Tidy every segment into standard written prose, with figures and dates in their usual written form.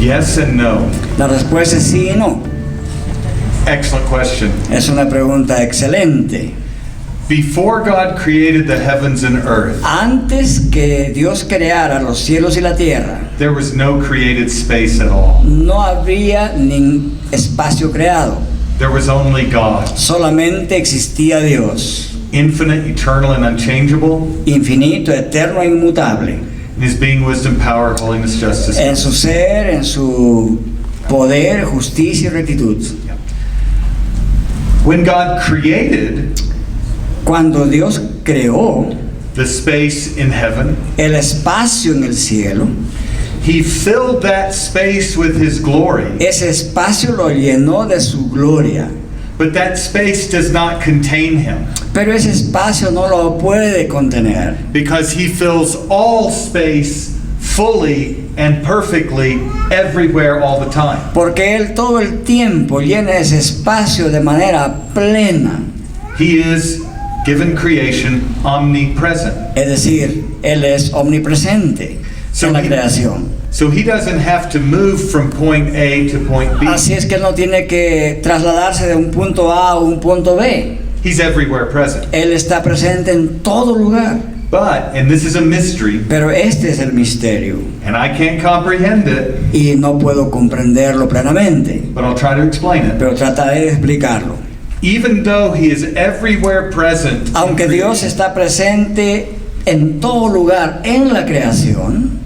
Yes and no. La respuesta es sí y no. Excellent question. Es una pregunta excelente. Before God created the heavens and earth, Antes que Dios creara los cielos y la tierra, there was no created space at all. no habría ni espacio creado. There was only God, Solamente existía Dios, infinite, eternal, and unchangeable, infinito, eterno e inmutable, in His being, wisdom, power, holiness, justice. en su ser, en su poder, justicia y rectitud. When God created Cuando Dios creó the space in heaven, el espacio en el cielo, He filled that space with His glory. ese espacio lo llenó de su gloria. But that space does not contain Him, Pero ese espacio no lo puede contener, because He fills all space fully and perfectly everywhere all the time. porque Él todo el tiempo llena ese espacio de manera plena. He is, given creation, omnipresent. Es decir, Él es omnipresente en la creación. So He doesn't have to move from point A to point B. Así es que Él no tiene que trasladarse de un punto A a un punto B. He's everywhere present. Él está presente en todo lugar. But, and this is a mystery, Pero este es el misterio and I can't comprehend it, y no puedo comprenderlo plenamente, but I'll try to explain it. pero trataré de explicarlo. Even though He is everywhere present, in Aunque Dios creation, está presente en todo lugar en la creación,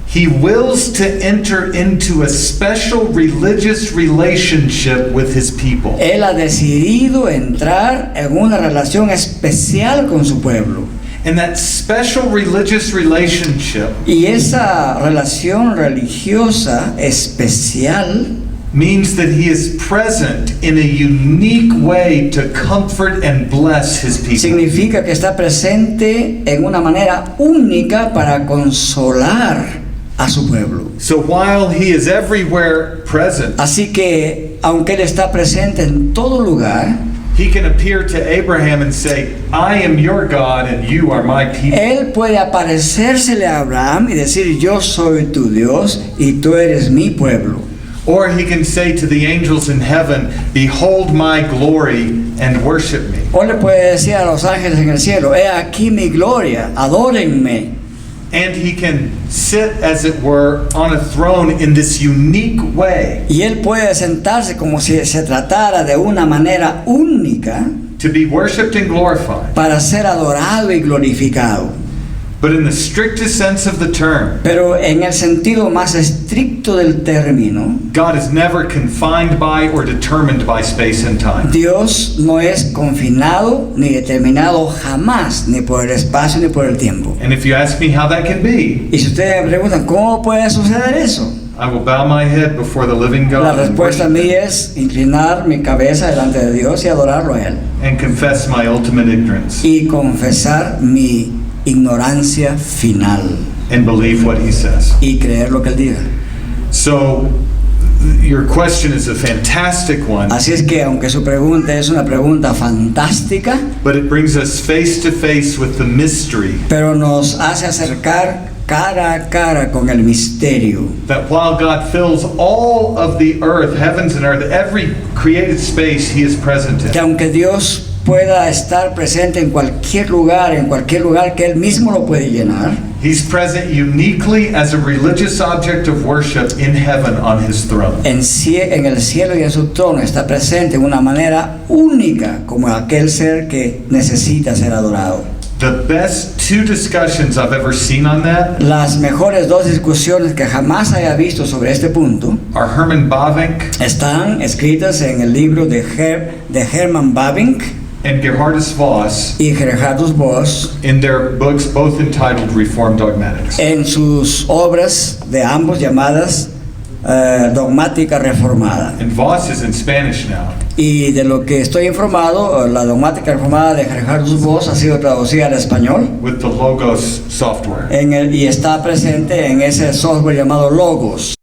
He wills to enter into a special religious relationship with His people. Él ha decidido entrar en una relación especial con su pueblo. And that special religious relationship Y esa relación religiosa especial means that He is present in a unique way to comfort and bless His people. significa que está presente en una manera única para consolar a su pueblo. So while He is everywhere present, Así que, aunque Él está presente en todo lugar, He can appear to Abraham and say, I am your God and you are my people. Él puede aparecérsele a Abraham y decir, yo soy tu Dios y tú eres mi pueblo. Or He can say to the angels in heaven, behold my glory and worship me. O le puede decir a los ángeles en el cielo, he aquí mi gloria, adórenme. And He can sit, as it were, on a throne in this unique way Y Él puede sentarse como si se tratara de una manera única to be worshipped and glorified. para ser adorado y glorificado. But in the strictest sense of the term, Pero en el sentido más estricto del término, God is never confined by or determined by space and time. Dios no es confinado ni determinado jamás, ni por el espacio ni por el tiempo. And if you ask me how that can be, Y si ustedes me preguntan, ¿cómo puede suceder eso? I will bow my head before the living La God and respuesta worship mía es inclinar mi cabeza delante de Dios y adorarlo a Él. and confess my ultimate ignorance Y confesar mi ignorancia final and believe what He says. y creer lo que Él diga. So, your question is a fantastic one, Así es que aunque su pregunta es una pregunta fantástica, but it brings us face to face with the mystery pero nos hace acercar cara a cara con el misterio that while God fills all of the earth, heavens and earth, every created space He is present que in, aunque Dios pueda estar presente en cualquier lugar que Él mismo lo puede llenar, He's present uniquely as a religious object of worship in heaven on His throne. en el cielo y en su trono está presente de una manera única como aquel ser que necesita ser adorado. The best two discussions I've ever seen on that Las mejores dos discusiones que jamás haya visto sobre este punto are Herman Bavinck están escritas en el libro de Herman Bavinck and Gerhardus Voss y Gerhardus Voss in their books, both entitled Reformed Dogmatics. en sus obras de ambos llamadas Dogmática Reformada. And Voss is in Spanish now. Y de lo que estoy informado, la Dogmática Reformada de Gerhardus Voss ha sido traducida al español With the Logos software. y está presente en ese software llamado Logos.